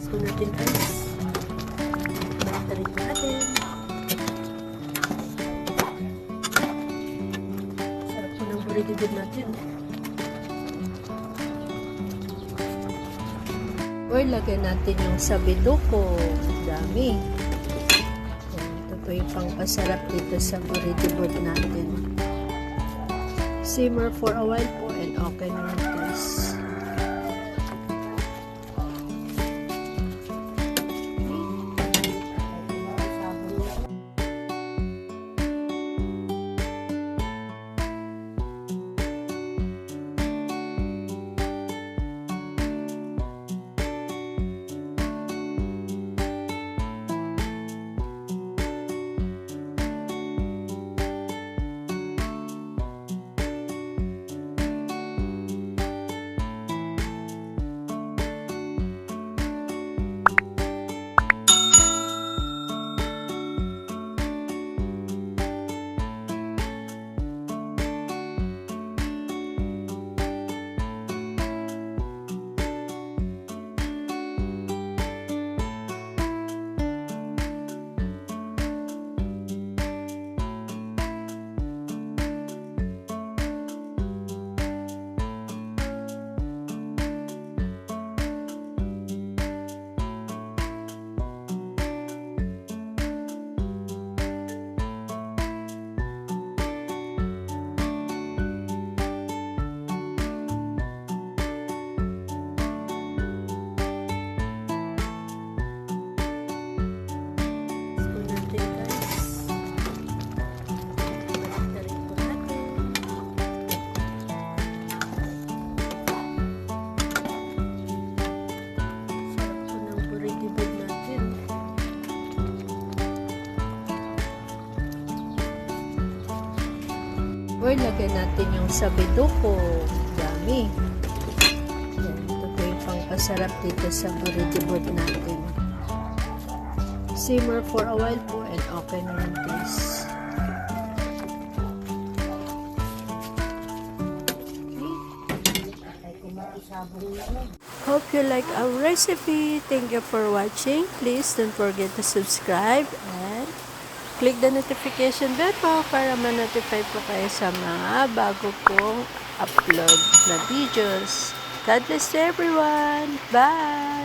So natin guys. Tarik natin. Sarap po ng burrito natin. Or lagyan natin yung sabiduko. Dami. Ito po yung pangpasarap dito sa burrito natin. Simmer for a while po and okay na lang guys. Or lagyan natin yung sabiduko. Dami. Yan, ito po yung pangpasarap dito sa burrito natin. Simmer for a while po and okay na lang guys. Hope you like our recipe. Thank you for watching. Please don't forget to subscribe and click the notification bell po para ma-notify po kayo sa mga bago kong upload na videos. God bless everyone. Bye!